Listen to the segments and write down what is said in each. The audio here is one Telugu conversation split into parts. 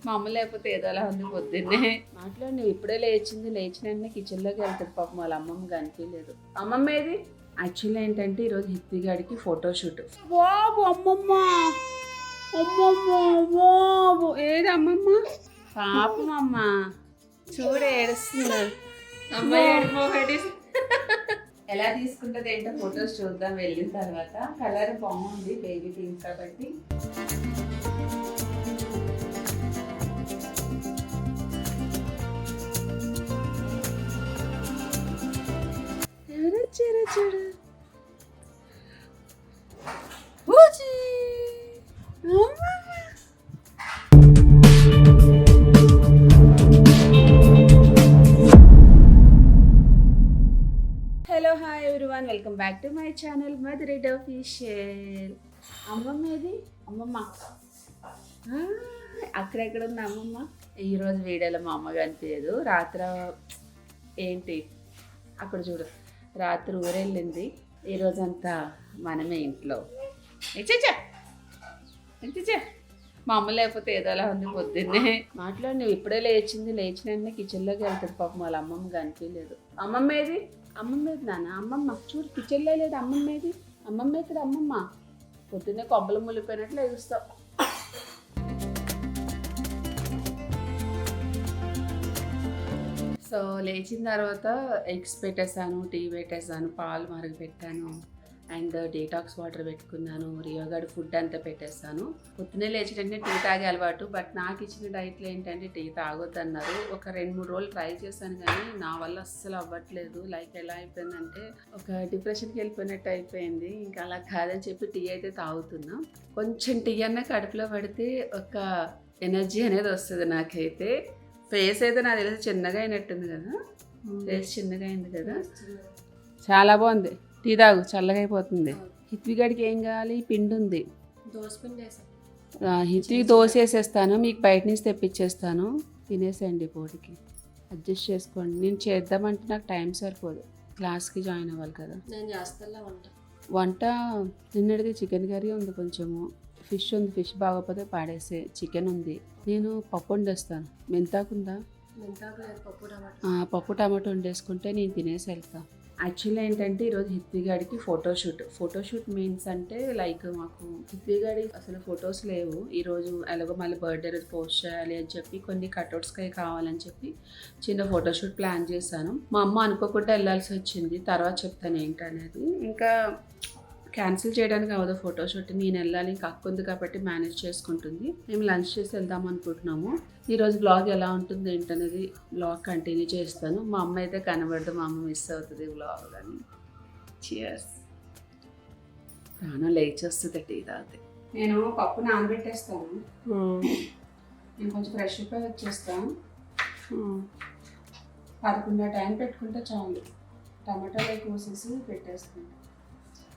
మా అమ్మ లేకపోతే ఏదోలా ఉంది పొద్దున్నే. మాట్లాడి నువ్వు ఇప్పుడే లేచిన వెంటనే కిచెన్లోకి వెళ్తుంది. పాపం వాళ్ళ అమ్మమ్మ కనిపించలేదు. అమ్మమ్మ ఏది? యాక్చువల్లీ ఏంటంటే ఈరోజు హిత్విగాడికి ఫోటోషూట్. బాబు అమ్మమ్మ అమ్మమ్మ బాబు ఏది అమ్మమ్మ? పాపం అమ్మ చూడు ఏడుస్తున్నారు. ఎలా తీసుకుంటుంది ఏంటో ఫొటోస్ చూద్దాం వెళ్ళిన తర్వాత. కలర్ బాగుంది బేబీ థీమ్ కాబట్టి. చూడు hello hi everyone, welcome back to my channel Madhu Reddy official. అమ్మమ్మ ఏది? అమ్మమ్మ అక్కడెక్కడ ఉంది అమ్మమ్మ? ఈరోజు వీడియోలో మా అమ్మ కనిపించదు. రాత్రి ఏంటి అక్కడ చూడు, రాత్రి ఊరెళ్ళింది. ఈరోజంతా మనమే ఇంట్లో. ఇచ్చా మా అమ్మ లేకపోతే ఏదోలా ఉంది పొద్దున్నే. మాట్లాడి నువ్వు ఇప్పుడే లేచిన వెంటనే కిచెన్లోకి వెళ్తుంది. పాపం వాళ్ళ అమ్మమ్మ కనిపించలేదు. అమ్మమ్మ ఏది? అమ్మమ్మ ఏది నాన్న? అమ్మమ్మ చూడు కిచెన్లో లేదు. అమ్మమ్మ ఏది? అమ్మమ్మ ఇక్కడ అమ్మమ్మ. పొద్దున్నే కొబ్బలు ములిపోయినట్లు ఎగుస్తావు. సో లేచిన తర్వాత ఎగ్స్ పెట్టేసాను, టీ పెట్టేసాను, పాలు మరుగు పెట్టాను, అండ్ డీటాక్స్ వాటర్ పెట్టుకున్నాను. రియోగాడు ఫుడ్ అంతా పెట్టేస్తాను. పొద్దున్నే లేచినట్టే టీ తాగే అలవాటు. బట్ నాకు ఇచ్చిన డైట్లో ఏంటంటే టీ తాగొద్దన్నారు. ఒక 2-3 రోజులు ట్రై చేశాను కానీ నా వల్ల అస్సలు అవ్వట్లేదు. లైక్ ఎలా అయిపోయిందంటే ఒక డిప్రెషన్కి వెళ్ళిపోయినట్టు అయిపోయింది. ఇంకా అలా కాదని చెప్పి టీ అయితే తాగుతున్నా. కొంచెం టీ అన్న కడుపులో పడితే ఒక ఎనర్జీ అనేది వస్తుంది నాకైతే. ఫేస్ అయితే నాకు తెలిసి చిన్నగా అయినట్టుంది కదా. ఫేస్ చిన్నగా అయింది కదా. చాలా బాగుంది. టీ తాగు, చల్లగా అయిపోతుంది. హిత్విగాడికి ఏం కావాలి? పిండి ఉంది. హిత్వికి దోశ వేసేస్తాను, మీకు బయట నుంచి తెప్పించేస్తాను. తినేసేయండి పూటకి. అడ్జస్ట్ చేసుకోండి. నేను చేద్దామంటే నాకు టైం సరిపోదు. క్లాస్కి జాయిన్ అవ్వాలి కదా. నేను చేస్తాను వంట నిన్నటిది చికెన్ కర్రీ ఉంది, కొంచెము ఫిష్ ఉంది. ఫిష్ బాగోపోతే పాడేసే. చికెన్ ఉంది. నేను పప్పు వండేస్తాను. మెంతాకుందా? పప్పు టమాటో వండేసుకుంటే నేను తినేసి వెళ్తాను. యాక్చువల్లీ ఏంటంటే ఈరోజు హిత్విగాడికి ఫోటోషూట్ మీన్స్ అంటే లైక్ మాకు హిత్విగాడి అసలు ఫొటోస్ లేవు. ఈరోజు ఎలాగో మళ్ళీ బర్త్డే రోజు పోస్ట్ చేయాలి అని చెప్పి కొన్ని కట్అవుట్స్కి కావాలని చెప్పి చిన్న ఫోటోషూట్ ప్లాన్ చేశాను. మా అమ్మ అనుకోకుండా వెళ్ళాల్సి వచ్చింది. తర్వాత చెప్తాను ఏంటనేది. ఇంకా క్యాన్సిల్ చేయడానికి అవ్వదు ఫోటోషూట్. నేను వెళ్ళాలి, ఇంకా అక్క ఉంది కాబట్టి మేనేజ్ చేసుకుంటుంది. మేము లంచ్ చేసి వెళ్దాం అనుకుంటున్నాము. ఈరోజు బ్లాగ్ ఎలా ఉంటుంది ఏంటనేది బ్లాగ్ కంటిన్యూ చేస్తాను. మా అమ్మ అయితే కనబడదు, మా అమ్మ మిస్ అవుతుంది బ్లాగ్ అని. చియర్స్. ప్రాణం లేచి వస్తుంది టీ తాగితే. నేను పప్పు నానబెట్టేస్తాను. నేను కొంచెం ఫ్రెష్ అయిపోయి వచ్చేస్తాను. 11 టైం పెట్టుకుంటే చాలు. టమాటాలు కోసేసి పెట్టేస్తాను.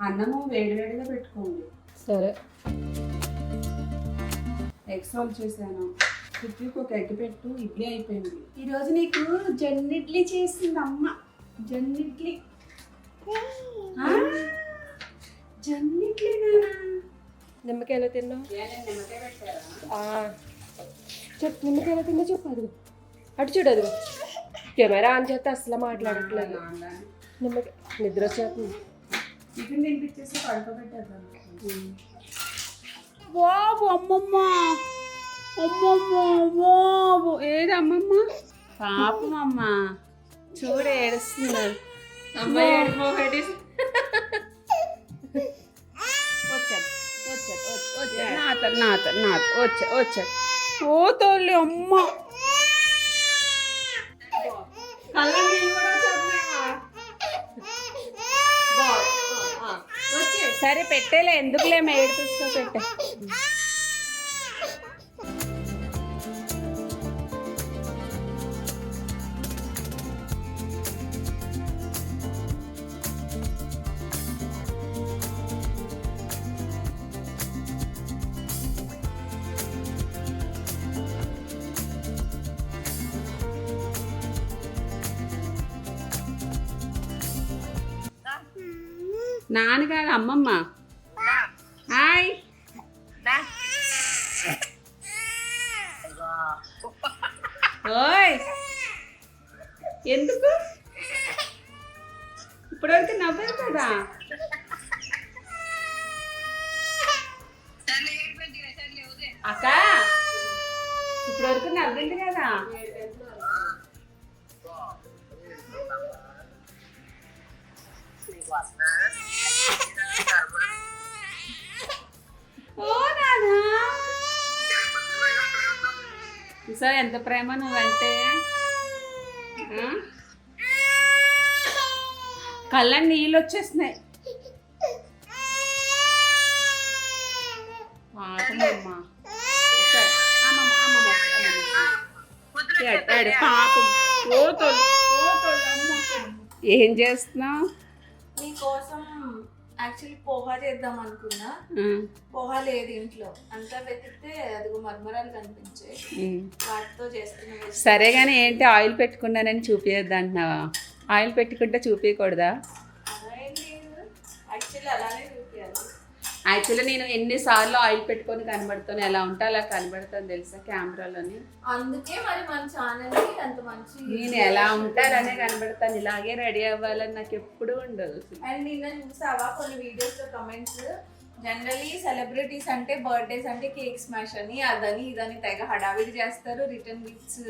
అన్నము వేడివేడిగా పెట్టుకోండి. సరే. ఎగ్స్ రోల్ చేశాను. హిత్వికి ఒక ఎగ్ పెట్టు. ఇడ్లీ అయిపోయింది. ఈరోజు నీకు జొన్నిడ్లీ చేసింది అమ్మ. జొన్నిడ్లీ నిమ్మకాయ ఎలా తిన్నావు? నిమ్మకాయ పెట్టారా? చెప్పు, నిమ్మకాయ ఎలా తిన్నా చెప్పు. అదిగో అటు చూడు, అదిగో కెమెరా ఆన్ చేస్తే అసలు మాట్లాడట్లేదు. నిమ్మకాయ నిద్ర వచ్చేస్తుంది. టిఫిన్ తినిపించేసి పడుకోబెట్టేద్దాం. బాబు అమ్మమ్మ అమ్మమ్మ బాబు ఏది అమ్మమ్మ? పాపం అమ్మ చూడు ఏడుస్తున్నారు. వచ్చాడు. ఓ తల్లి అమ్మ. సరే పెట్టేలే, ఎందుకులే ఏడిపిస్తా. పెట్టే. నాన్నగారు అమ్మమ్మ. హాయ్. ఓయ్ ఎందుకు ఇప్పటివరకు నవ్వారు కదా. అక్క ఇప్పటివరకు నవ్వింది కదా. ఓ నానా చూసా ఎంత ప్రేమ నువ్వంటే. కళ్ళని నీళ్ళు వచ్చేస్తున్నాయి. పాపం ఏం చేస్తున్నావు? మీకోసం యాక్చువల్లీ పోహా చేద్దాం అనుకున్నా. పోహా లేదు ఇంట్లో, అంతా వెతికితే అదిగో మర్మరాలు కనిపించాయి, వాటితో చేస్తున్నా. సరే కానీ ఏంటి ఆయిల్ పెట్టుకున్నానని చూపించద్దు అంటున్నావా? ఆయిల్ పెట్టుకుంటే చూపించకూడదా? అలా ఏం లేదు, యాక్చువల్లీ అలానే చూపించాలి. యాక్చువల్లీ నేను ఎన్నిసార్లు ఆయిల్ పెట్టుకొని కనబడుతాను, ఎలా ఉంటే అలా కనబడతాను తెలుసా కెమెరాలోని. అందుకే మరి మన ఛానల్ అంత మంచి నేను ఎలా ఉంటే అలానే కనబడతాను, ఇలాగే రెడీ అవ్వాలని నాకు ఎప్పుడు ఉండదు. అండ్ నిన్న చూసావా కొన్ని వీడియోస్ లో కమెంట్స్, జనరలీ సెలబ్రిటీస్ అంటే బర్త్డేస్ అంటే కేక్ స్మాష్ అని అదని ఇదని తెగ హడావిడి చేస్తారు, రిటర్న్ గిఫ్ట్స్,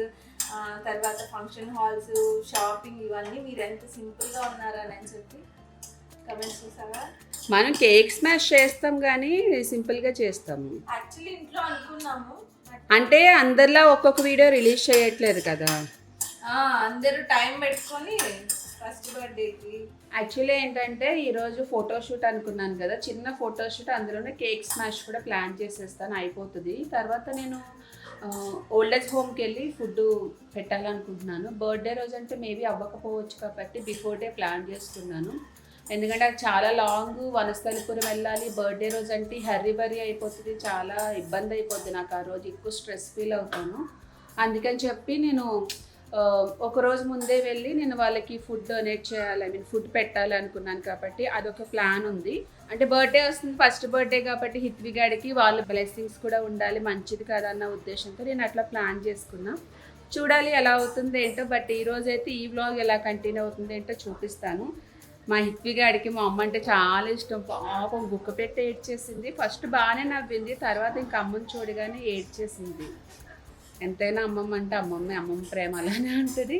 తర్వాత ఫంక్షన్ హాల్స్, షాపింగ్, ఇవన్నీ మీరు ఎంత సింపుల్గా ఉన్నారని చెప్పి కమెంట్స్ చూసావా. మనం కేక్ స్మాష్ చేస్తాం కానీ సింపుల్గా చేస్తాము. యాక్చువల్లీ ఇంట్లో అనుకున్నాము, అంటే అందరిలా ఒక్కొక్క వీడియో రిలీజ్ చేయట్లేదు కదా, అందరూ టైం పెట్టుకొని ఫస్ట్ బర్త్డేకి. యాక్చువల్లీ ఏంటంటే ఈరోజు ఫోటోషూట్ అనుకున్నాను కదా, చిన్న ఫోటోషూట్, అందులోనే కేక్ స్మాష్ కూడా ప్లాన్ చేసేస్తాను, అయిపోతుంది. తర్వాత నేను ఓల్డేజ్ హోమ్కి వెళ్ళి ఫుడ్ పెట్టాలనుకుంటున్నాను. బర్త్డే రోజు అంటే మేబీ అవ్వకపోవచ్చు కాబట్టి బిఫోర్ డే ప్లాన్ చేసుకున్నాను. ఎందుకంటే అది చాలా లాంగ్, వనస్థలిపురం వెళ్ళాలి. బర్త్డే రోజు అంటే హర్రీ బర్రీ అయిపోతుంది, చాలా ఇబ్బంది అయిపోద్ది నాకు. ఆ రోజు ఎక్కువ స్ట్రెస్ ఫీల్ అవుతాను. అందుకని చెప్పి నేను ఒకరోజు ముందే వెళ్ళి నేను వాళ్ళకి ఫుడ్ డొనేట్ చేయాలి, ఐ మీన్ ఫుడ్ పెట్టాలి అనుకున్నాను. కాబట్టి అదొక ప్లాన్ ఉంది. అంటే బర్త్డే వస్తుంది, ఫస్ట్ బర్త్డే కాబట్టి హిత్వి గాడికి వాళ్ళ బ్లెస్సింగ్స్ కూడా ఉండాలి, మంచిది కదా అన్న ఉద్దేశంతో నేను అట్లా ప్లాన్ చేసుకున్నా. చూడాలి ఎలా అవుతుంది ఏంటో. బట్ ఈరోజు అయితే ఈ వ్లాగ్ ఎలా కంటిన్యూ అవుతుంది ఏంటో చూపిస్తాను. మా హిత్వి గాడికి మా అమ్మ అంటే చాలా ఇష్టం. పాపం బుక్క పెట్టి ఏడ్చేసింది. ఫస్ట్ బాగానే నవ్వింది, తర్వాత ఇంక అమ్మని చూడగానే ఏడ్చేసింది. ఎంతైనా అమ్మమ్మ అంటే అమ్మమ్మ ప్రేమ అలానే ఉంటుంది.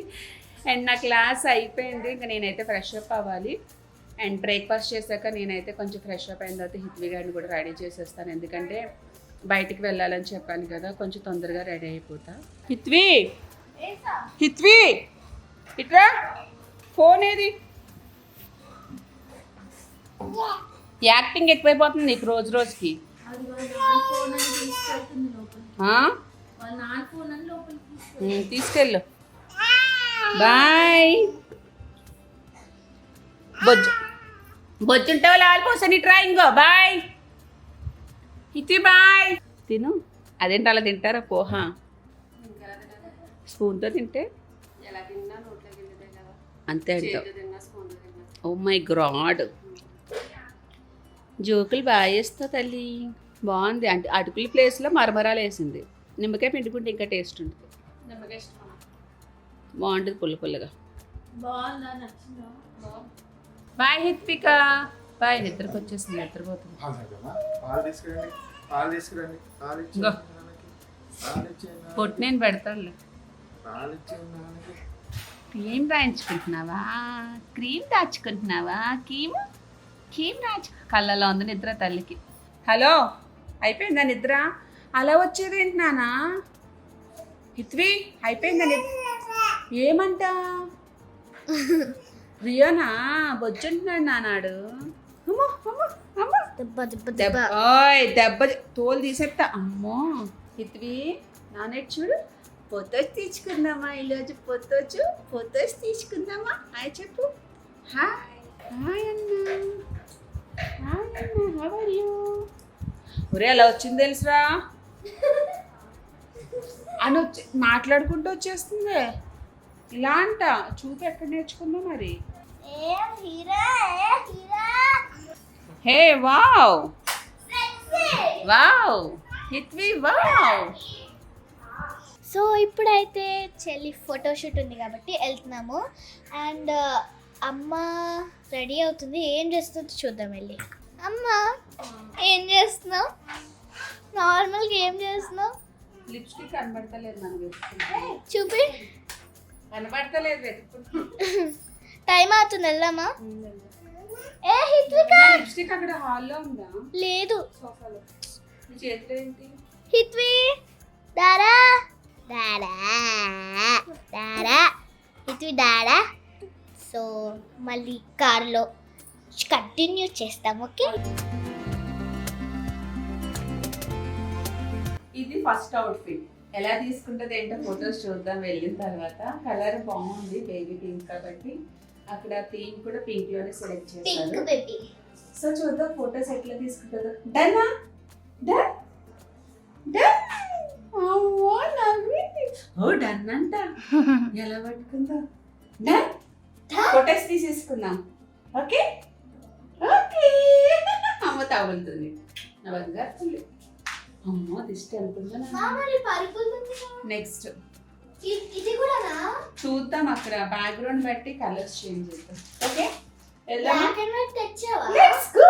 అండ్ నా క్లాస్ అయిపోయింది, ఇంకా నేనైతే ఫ్రెష్ అప్ అవ్వాలి. అండ్ బ్రేక్ఫాస్ట్ చేశాక నేనైతే కొంచెం ఫ్రెష్ అప్ అయిన తర్వాత హిత్వి గారిని కూడా రెడీ చేసేస్తాను, ఎందుకంటే బయటికి వెళ్ళాలని చెప్పాను కదా, కొంచెం తొందరగా రెడీ అయిపోతా. హిత్వి ఇట్రా, ఫోన్ ఏది? యాక్టింగ్ ఎక్కువైపోతుంది నీకు రోజు రోజుకి. తీసుకెళ్ళు. బాయ్. బొజ్జుంటావు లాలిపోసని ట్రై ఇంకో. బాయ్ ఇతి, బాయ్. తిను. అదేంటి అలా తింటారా పోహా? స్పూన్తో తింటే అంతే అంటావు. ఓ మై గాడ్, జోకులు బాగా వేస్తా తల్లి. బాగుంది. అంటే అటుకుల ప్లేస్లో మరమరాలు వేసింది. నిమ్మకాయ పిండుకుంటే ఇంకా టేస్ట్ ఉంటుంది. బాగుంటుంది పుల్ల పుల్లగా. బాయ్ హిత్విక. బాయ్. నిద్రకు వచ్చేసింది, నిద్రపోతుంది. పొట్టు నేను పెడతానులే. క్రీమ్ రాయించుకుంటున్నావా? క్రీమ్ దాచుకుంటున్నావా? క్రీమ్ రాచు. కళ్ళలో ఉంది నిద్ర తల్లికి. హలో, అయిపోయిందా నిద్ర? అలా వచ్చేది ఏంటి నానా? హిత్వి అయిపోయిందా నిద్ర? ఏమంట రియోనా? బొజ్జుంటున్నాడు నానాడు. దెబ్బ తోలు తీసేస్తా. అమ్మో హిత్వి, నానేటి చూడు. ఫొటోస్ తీసుకుందామా ఈరోజు? ఫొటోస్ తీసుకుందామా? హాయ్ చెప్పు. హాయ్ అన్నా. How are you? ఒరే అలా వచ్చింది తెలుసురా అని మాట్లాడుకుంటూ వచ్చేస్తుంది. ఇలా అంట. చూపు ఎక్కడ నేర్చుకుందా మరి? హే వావ్ హిత్వి, వావ్. సో ఇప్పుడైతే చెల్లి ఫోటోషూట్ ఉంది కాబట్టి వెళ్తున్నాము. అండ్ అమ్మ రెడీ అవుతుంది. ఏం చేస్తుందో చూద్దాం వెళ్ళి. అమ్మ ఏం చేస్తున్నావు? నార్మల్గా ఏం చేస్తున్నావు? లిప్స్టిక్ కనబడతలేదు మనకి. చూపి. కనబడతలేదు. టైం అవుతుంది, వెళ్దామా? ఏ హిత్విక, లిప్స్టిక్ అక్కడ హాల్లో ఉందా? లేదు. సోఫాలో. నీ చేతిలో ఏంటి? హిత్వి దారా దారా దారా హిత్వి దారా. సో మళ్ళీ కార్లో కంటిన్యూ చేస్తాం. ఓకే, ఇది ఫస్ట్ అవుట్ఫిట్. ఎలా తీసుకుంటుంది ఏంటో ఫొటోస్ చూద్దాం వెళ్ళిన తర్వాత. కలర్ బాగుంది, బేబీ పింక్ కాబట్టి అక్కడ థీమ్ కూడా పింక్ లోనే సెలెక్ట్ పింక్ చేశారు. బేబీ. సో చూద్దాం ఫొటోస్ ఎట్లా తీసుకుంటుందో. డన్నా డన్ డన్. అమ్మో నవ్వింది. ఓ డన్ అంట. ఎలా పట్టుకుందా? డన్. ఫొటోస్ తీసేసుకుందాం. Okay okay. అమ్మ తగులుతుంది నా బంగారు. అమ్మో దిష్టి అనుకుందా? నెక్స్ట్ ఇది కూడానా? చూద్దాం, అక్కడ బ్యాక్గ్రౌండ్ బట్టి కలర్స్ చేంజ్ చేద్దాం. ఓకే వెళ్దాం. బ్లాక్ అండ్ వైట్ తెచ్చావా? Let's go.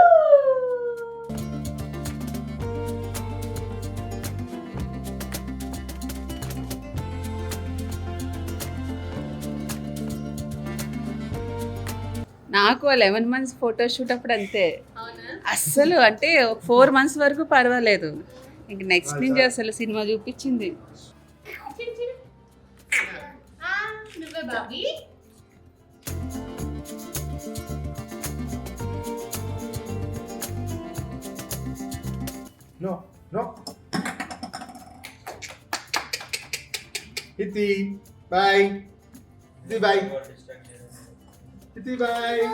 నాకు 11 months ఫోటోషూట్ అప్పుడు అంతే. అస్సలు అంటే 4 months వరకు పర్వాలేదు. ఇంక నెక్స్ట్ నుంచి అసలు సినిమా చూపించింది. No, no. Iti, bye. Iti, bye. Iti, bye.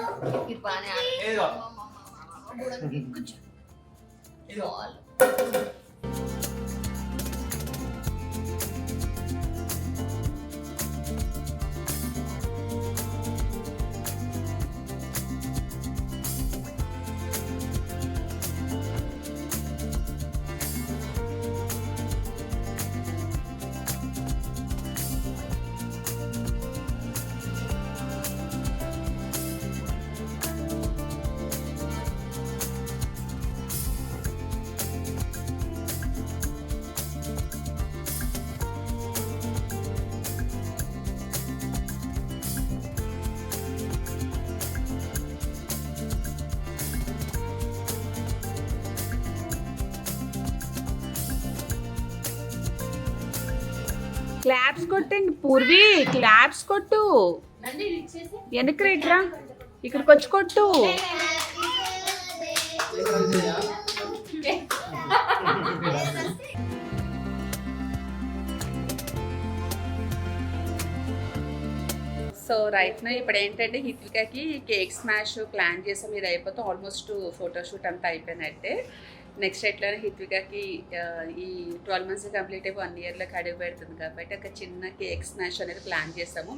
Claps కొట్టండి పూర్వి, క్లాప్స్ కొట్టు. వెనక్కి రేట్రా, ఇక్కడికి వచ్చి కొట్టు. సో రైట్ నా ఇప్పుడు ఏంటంటే హిత్వికకి కేక్ స్మాష్ ప్లాన్ చేసాం. ఇది అయిపోతే ఆల్మోస్ట్ ఫోటోషూట్ అంతా అయిపోయినట్టే. నెక్స్ట్ ఎట్లయినా హిత్వికకి ఈ 12 months కంప్లీట్ అయిపోయి 1 yearలోకి అడుగు పెడుతుంది కాబట్టి ఒక చిన్న కేక్ స్మాష్ అనేది ప్లాన్ చేసాము.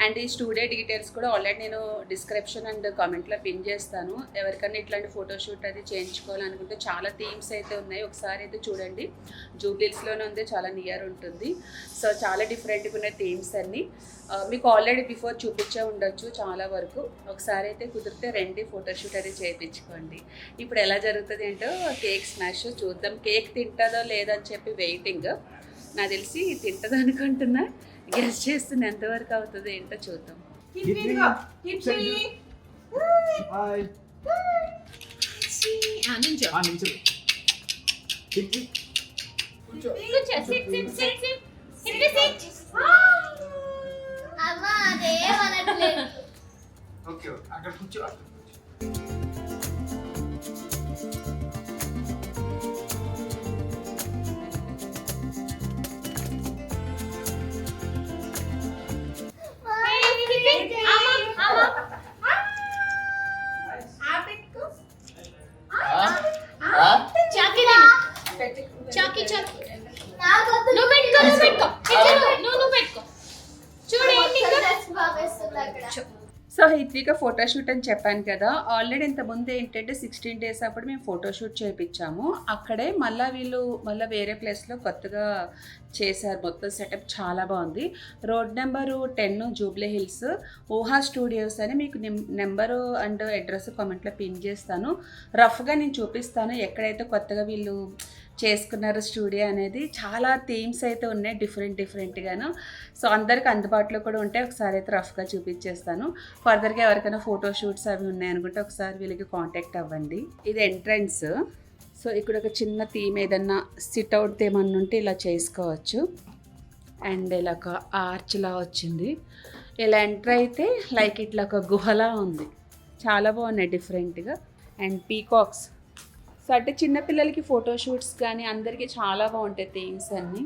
అండ్ ఈ స్టూడియో డీటెయిల్స్ కూడా ఆల్రెడీ నేను డిస్క్రిప్షన్ అండ్ కామెంట్లో పిన్ చేస్తాను. ఎవరికైనా ఇట్లాంటి ఫోటోషూట్ అది చేయించుకోవాలనుకుంటే చాలా థీమ్స్ అయితే ఉన్నాయి, ఒకసారి అయితే చూడండి. జూబ్లీస్లోనే ఉంది, చాలా నియర్ ఉంటుంది. సో చాలా డిఫరెంట్గా ఉన్న థీమ్స్ అన్నీ మీకు ఆల్రెడీ బిఫోర్ చూపించే ఉండొచ్చు చాలా వరకు. ఒకసారి అయితే కుదిరితే రండి, ఫోటోషూట్ అది చేయించుకోండి. ఇప్పుడు ఎలా జరుగుతుంది ఏంటో కేక్ స్మాష్ చూద్దాం. కేక్ తింటుందో లేదని చెప్పి వెయిటింగ్. నాకు తెలిసి తింటుంది అనుకుంటున్నా, గెస్ట్ చేస్తున్నా ఎంతవరకు అవుతుంది ఏంటో చూద్దాం. అమ్మా అదే అనట్లేదు. ఓకే అక్కడ కూర్చో, అక్కడ కూర్చో. చాకీ చాకీ నువ్వు పెట్టుకో చూడు. సో హిత్విక ఫోటోషూట్ అని చెప్పాను కదా, ఆల్రెడీ ఇంత ముందు ఏంటంటే 16 days అప్పుడు మేము ఫోటోషూట్ చేయించాము. అక్కడే మళ్ళీ వీళ్ళు వేరే ప్లేస్లో కొత్తగా చేశారు. మొత్తం సెటప్ చాలా బాగుంది. రోడ్ నెంబరు 10 జూబ్లీ హిల్స్, ఊహా స్టూడియోస్ అని. మీకు నెంబరు అండ్ అడ్రస్ కామెంట్లో పిన్ చేస్తాను. రఫ్గా నేను చూపిస్తాను ఎక్కడైతే కొత్తగా వీళ్ళు చేసుకున్నారు స్టూడియో అనేది. చాలా థీమ్స్ అయితే ఉన్నాయి డిఫరెంట్గాను. సో అందరికి అందుబాటులో కూడా ఉంటాయి. ఒకసారి అయితే రఫ్గా చూపించేస్తాను. ఫర్దర్గా ఎవరికైనా ఫోటోషూట్స్ అవి ఉన్నాయనుకుంటే ఒకసారి వీళ్ళకి కాంటాక్ట్ అవ్వండి. ఇది ఎంట్రన్స్. సో ఇక్కడ ఒక చిన్న థీమ్ ఏదన్నా సిట్ అవుట్ థీమ్ అని ఉంటే ఇలా చేసుకోవచ్చు. అండ్ ఇలా ఒక ఆర్చ్లా వచ్చింది. ఇలా ఎంటర్ అయితే లైక్ ఇట్లా ఒక గుహలా ఉంది. చాలా బాగున్నాయి డిఫరెంట్గా. And peacocks. సో అంటే చిన్నపిల్లలకి ఫోటోషూట్స్ కానీ అందరికీ చాలా బాగుంటాయి థీమ్స్ అన్నీ.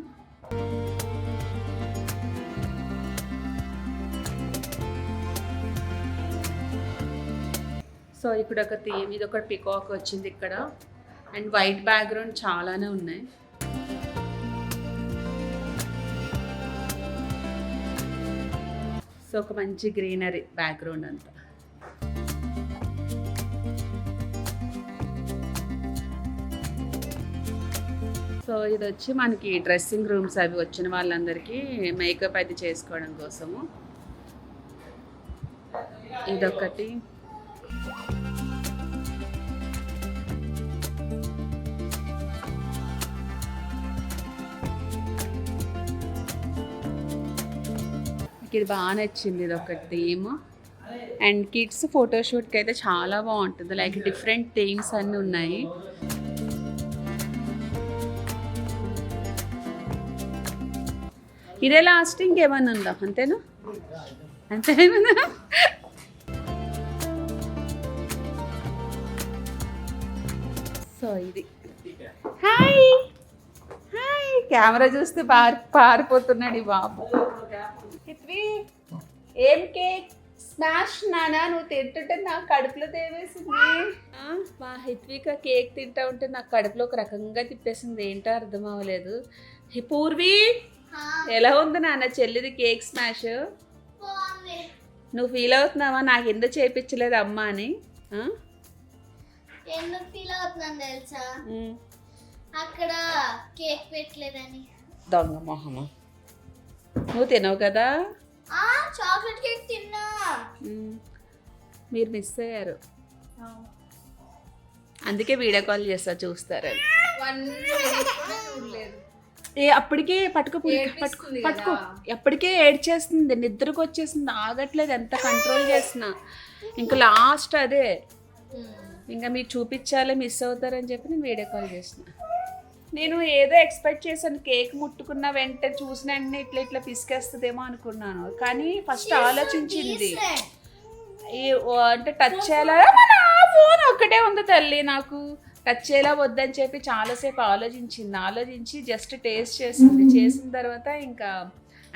సో ఇక్కడ ఒక థీమ్, ఇది ఒక పీకాక్ వచ్చింది ఇక్కడ. అండ్ వైట్ బ్యాక్గ్రౌండ్ చాలానే ఉన్నాయి. సో ఒక మంచి గ్రీనరీ బ్యాక్గ్రౌండ్ అంతా. సో ఇది వచ్చి మనకి డ్రెస్సింగ్ రూమ్స్ అవి వచ్చిన వాళ్ళందరికీ మేకప్ అది చేసుకోవడం కోసము. ఇదొకటి. ఇది బాగా నచ్చింది. ఇది ఒకటి థీమ్. అండ్ కిడ్స్ ఫోటోషూట్కి అయితే చాలా బాగుంటుంది. లైక్ డిఫరెంట్ థీమ్స్ అన్నీ ఉన్నాయి. ఇదే లాస్ట్ ఇంకేమన్నా ఉందా? అంతేనా? అంతేనా? సో ఇది హాయ్ హాయ్. కెమెరా చూస్తే పారిపోతున్నాడు ఈ బాబు. ఏం కేక్ స్మాష్ నానా, నువ్వు తింటుంటే నాకు కడుపులో తేవేసింది. మా హిత్విక కేక్ తింటా ఉంటే నాకు కడుపులో ఒక రకంగా తిప్పేసింది. ఏంటో అర్థం అవ్వలేదు. పూర్వి ఎలా ఉంది నాన్న చెల్లిది కేక్ స్మాష్? నువ్వు ఫీల్ అవుతున్నావా నాకు ఎందుకు చేయించలేదు అమ్మ అని? ఎందుకు ఫీల్ అవుతున్నాను తెలుసా? అక్కడ కేక్ పెట్టలేదని. దొంగ మొహమా, నువ్వు తినవు కదా? చాక్లెట్ కేక్ తిన్నా. మీరు మిస్ అయ్యారు, అందుకే వీడియో కాల్ చేస్తా చూస్తారని. అప్పటికే పట్టుకో ఎప్పటికే ఏడ్చేస్తుంది, నిద్రకు వచ్చేసింది, ఆగట్లేదు. ఎంత కంట్రోల్ చేస్తున్నా. ఇంకా లాస్ట్ అదే, ఇంకా మీకు చూపించాలి, మిస్ అవుతారని చెప్పి నేను వీడియో కాల్ చేసిన. నేను ఏదో ఎక్స్పెక్ట్ చేశాను, కేక్ ముట్టుకున్న వెంటనే చూసిన వెంటనే ఇట్లా ఇట్లా పిసికేస్తుందేమో అనుకున్నాను. కానీ ఫస్ట్ ఆలోచించింది అంటే టచ్ చేయాలా, ఫోన్ ఒక్కటే ఉంది తల్లి, నాకు టచ్ చేయాలా వద్దని చెప్పి చాలాసేపు ఆలోచించి జస్ట్ టేస్ట్ చేసింది. చేసిన తర్వాత ఇంకా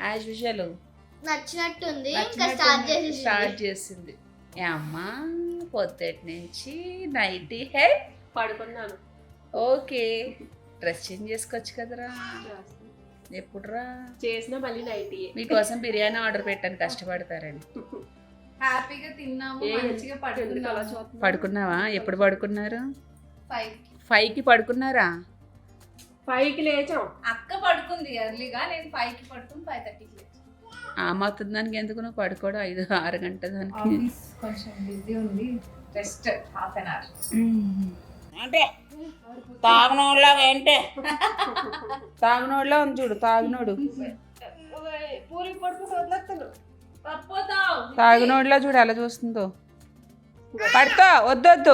యాజ్ యూజువల్ నచ్చినట్టుంది స్టార్ట్ చేసింది. అమ్మా పొద్దుటి నుంచి నైటీ హెడ్ పడుకున్నాను. ఓకే, డ్రెస్ చేంజ్ చేసుకోవచ్చు కదరా. ఎప్పుడురా చేసిన మళ్ళీ నైటీ. మీకోసం బిర్యానీ ఆర్డర్ పెట్టాను కష్టపడతారని. హ్యాపీగా తిన్నాము, మంచిగా పడుకున్నావా? ఎప్పుడు పడుకున్నారు? 5కి పడుకున్నారా? 5కి లేచాం. అక్క పడుకుంది ఎర్లీగా, నేను 5కి పడుకుని 5:30కి లేచాను. మాత్రం దానికి ఎందుకు నువ్వు పడుకోవడం 5-6 గంటల దానికి? కొంచెం బిజీ ఉంది, రెస్ట్ హాఫ్ అన్ అవర్. అంటే తాగునోళ్ళ ఏంటే తాగునోళ్ళ ఉంది చూడు, తాగునోడు పూరి పడుకుని వదిలేస్తాను. తాగునోళ్ళ చూడు ఎలా చూస్తుందో. పడుకో, వద్దొద్దు.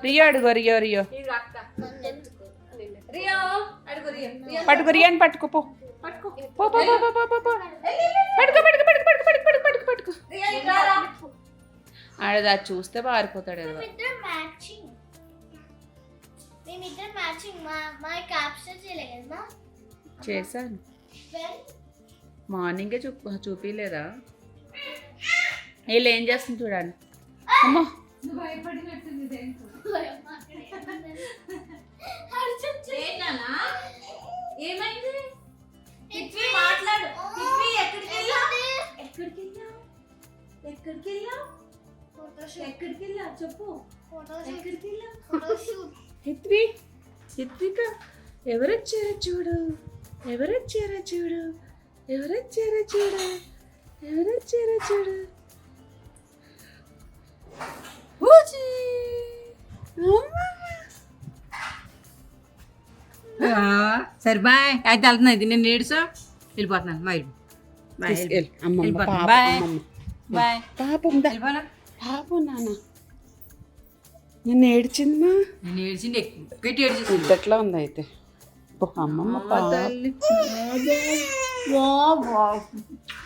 రియో అడుగో, రియో పట్టుకో, రియాని పట్టుకోపో. పట్టుకో ఆడదా చూస్తే పారిపోతాడు కదా. చేశాను మార్నింగే చూపిలేదా? వీళ్ళు ఏం చేస్తుంది చూడండి. అమ్మో ఏమైంది? మాట్లాడు. ఎక్కడికి వెళ్ళా చెప్పు. హిత్విక ఎవరొచ్చారు చూడు. ఎవరొచ్చారో చూడు, ఎవరొచ్చారో చూడు, ఎవరొచ్చారో చూడు. ఊచి! సరే బాయ్. అయితే వెళ్తున్నా, ఇది నేను ఏడుసా వెళ్ళిపోతున్నాను. Bye bye bye. పాపం దా. వెళ్ళిపోనా? పాపం నాన్న నిన్ను ఏడ్చిందమ్మా. నేను ఏడ్చింది ఎక్కువ పెట్టి ఏడ్చింది. ఇద్దట్లో ఉంది అయితే. అమ్మమ్మ తల్లి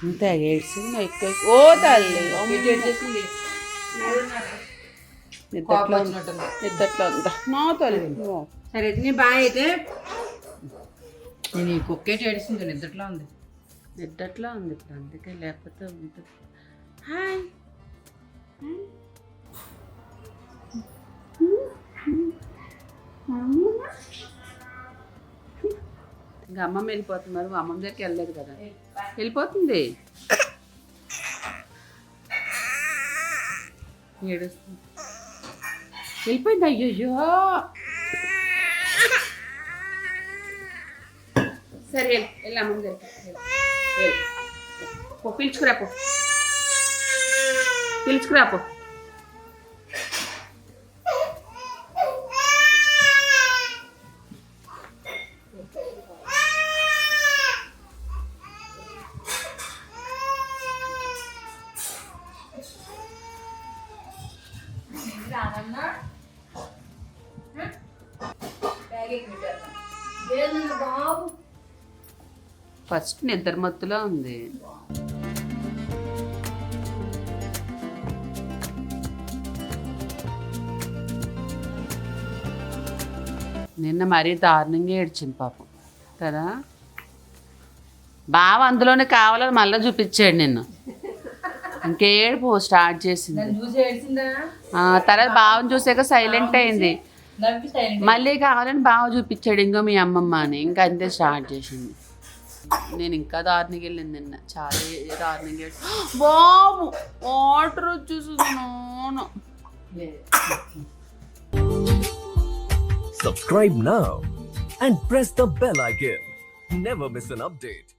ఇంత ఏడ్చింది ఎక్కువ. ఓ తల్లి పెట్టి ఏడ్చేసింది. నిద్దట్లో నిద్దట్లో ఉందా నా తల్లి. సరే అయితే నేను బాయ్. అయితే నేను ఈ కుక్కేటి ఏడిసింది, నిద్రలో ఉంది. నిద్దట్లో ఉంది ఇప్పుడు, అందుకే లేకపోతే ఉంటుంది. హాయ్ ఇంకా అమ్మమ్మ వెళ్ళిపోతుంది. మరి అమ్మమ్మ దగ్గరికి వెళ్ళలేదు కదా, వెళ్ళిపోతుంది. ఏడుస్తుంది, వెళ్ళిపోయింది. అయ్యో సరే వెళ్ళి అమ్మమ్మ దగ్గరికి పో, పిలుచుకురా పో, పిలుచుకురా పో. ఫస్ట్ నిద్ర మత్తులో ఉంది. నిన్న మరీ దారుణంగా ఏడ్చింది పాపం కదా. బావ అందులోనే కావాలని మళ్ళీ చూపించాడు నిన్ను. ఇంకేడుపు స్టార్ట్ చేసింది. చూసి ఏడ్చిందా? తర్వాత బావని చూసాక సైలెంట్ అయింది. నవ్వి సైలెంట్. మళ్ళీ కావాలని బావ చూపించాడు ఇంకో మీ అమ్మమ్మ అని. ఇంకా అంతే స్టార్ట్ చేసింది. నేను ఇంకా దారుణంగా వెళ్ళింది నిన్న, చాలా దారుణంగా. బాబు వాటర్ వచ్చేసింది. Subscribe now and press the bell icon. Never miss an update.